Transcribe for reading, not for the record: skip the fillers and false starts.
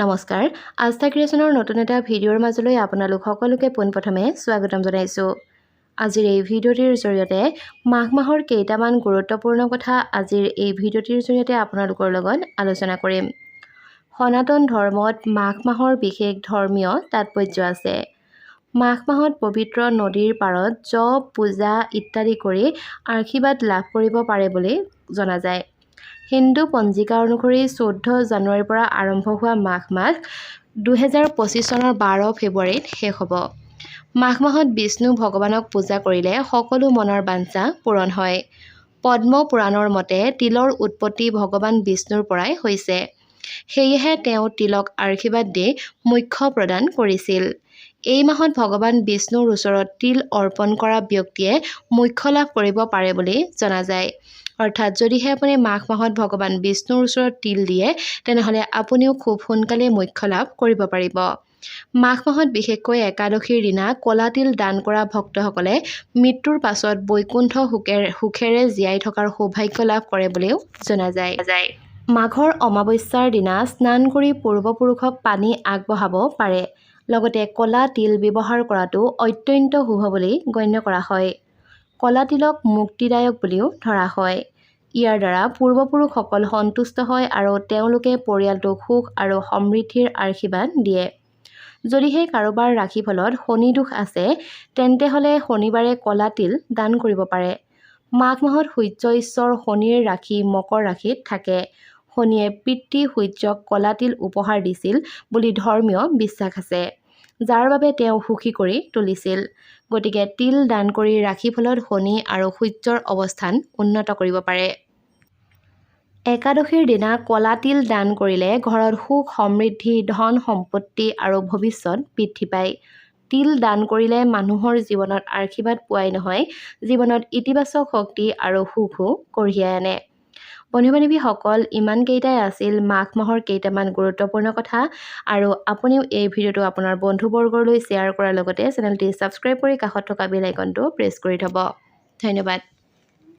নমস্কাৰ আস্থা ক্ৰিয়েশ্যনৰ নতুন এটা ভিডিঅ'ৰ মাজলৈ আপোনালোক সকলোকে পোনপ্ৰথমে স্বাগতম জনাইছোঁ। আজিৰ এই ভিডিঅ'টিৰ জৰিয়তে মাঘ মাহৰ কেইটামান গুৰুত্বপূৰ্ণ কথা আজিৰ এই ভিডিঅ'টিৰ জৰিয়তে আপোনালোকৰ লগত আলোচনা কৰিম। সনাতন ধৰ্মত মাঘ মাহৰ বিশেষ ধৰ্মীয় তাৎপৰ্য আছে। মাঘ মাহত পবিত্ৰ নদীৰ পাৰত জপ পূজা ইত্যাদি কৰি আশীৰ্বাদ লাভ কৰিব পাৰে বুলি জনা যায়। হিন্দু পঞ্জিকা অনুসৰি 14 জানুৱাৰীৰ পৰা আৰম্ভ হোৱা মাঘ মাহ 2025 চনৰ 12 ফেব্ৰুৱাৰীত শেষ হ'ব। মাঘ মাহত বিষ্ণু ভগৱানক পূজা কৰিলে সকলো মনৰ বাঞ্ছা পূৰণ হয়। পদ্ম পুৰাণৰ মতে তিলৰ উৎপত্তি ভগৱান বিষ্ণুৰ পৰাই হৈছে। সেয়েহে তেওঁ তিলক আশীৰ্বাদ দি মোক্ষ প্ৰদান কৰিছিল। এই মাহত ভগৱান বিষ্ণুৰ ওচৰত তিল অৰ্পণ কৰা ব্যক্তিয়ে মোক্ষ লাভ কৰিব পাৰে বুলি জনা যায়। অৰ্থাৎ যদিহে আপুনি মাঘ মাহত ভগৱান বিষ্ণুৰ ওচৰত তিল দিয়ে তেনেহ'লে আপুনিও খুব সোনকালে মোক্ষ লাভ কৰিব পাৰিব। মাঘ মাহত বিশেষকৈ একাদশীৰ দিনা ক'লা তিল দান কৰা ভক্তসকলে মৃত্যুৰ পাছত বৈকুণ্ঠ সুখেৰে জীয়াই থকাৰ সৌভাগ্য লাভ কৰে বুলিও জনা যায়। মাঘৰ অমাৱস্যাৰ দিনা স্নান কৰি পূৰ্বপুৰুষক পানী আগবঢ়াব পাৰে। লগতে ক'লা তিল ব্যৱহাৰ কৰাটো অত্যন্ত শুভ বুলি গণ্য কৰা হয়। ক'লা তিলক মুক্তিদায়ক বুলিও ধৰা হয়। ইয়াৰ দ্বাৰা পূৰ্বপুৰুষসকল সন্তুষ্ট হয় আৰু তেওঁলোকে পৰিয়ালটোক সুখ আৰু সমৃদ্ধিৰ আশীৰ্বাদ দিয়ে। যদিহে কাৰোবাৰ ৰাশিফলত শনি দোষ আছে তেন্তে হ'লে শনিবাৰে ক'লা তিল দান কৰিব পাৰে। মাঘ মাহত সূৰ্য ঈশ্বৰ শনিৰ ৰাশি মকৰ ৰাশিত থাকে। শনিয়ে পিতৃ সূৰ্যক ক'লা তিল উপহাৰ দিছিল বুলি ধৰ্মীয় বিশ্বাস আছে, যাৰ বাবে তেওঁ সুখী কৰি তুলিছিল। গতিকে তিল দান কৰি ৰাশিফলত শনি আৰু সূৰ্যৰ অৱস্থান উন্নত কৰিব পাৰে। একাদশীৰ দিনা ক'লা তিল দান কৰিলে ঘৰত সুখ সমৃদ্ধি ধন সম্পত্তি আৰু ভৱিষ্যত বৃদ্ধি পায়। তিল দান কৰিলে মানুহৰ জীৱনত আশীৰ্বাদ পোৱাই নহয়, জীৱনত ইতিবাচক শক্তি আৰু সুখো কঢ়িয়াই আনে। বন্ধু বান্ধৱীসকল, ইমানকেইটাই আছিল মাঘ মাহৰ কেইটামান গুৰুত্বপূৰ্ণ কথা। আৰু আপুনিও এই ভিডিঅ'টো আপোনাৰ বন্ধুবৰ্গলৈ শ্বেয়াৰ কৰাৰ লগতে চেনেলটি ছাবস্ক্ৰাইব কৰি কাষত থকা বেল আইকনটো প্ৰেছ কৰি থ'ব। ধন্যবাদ।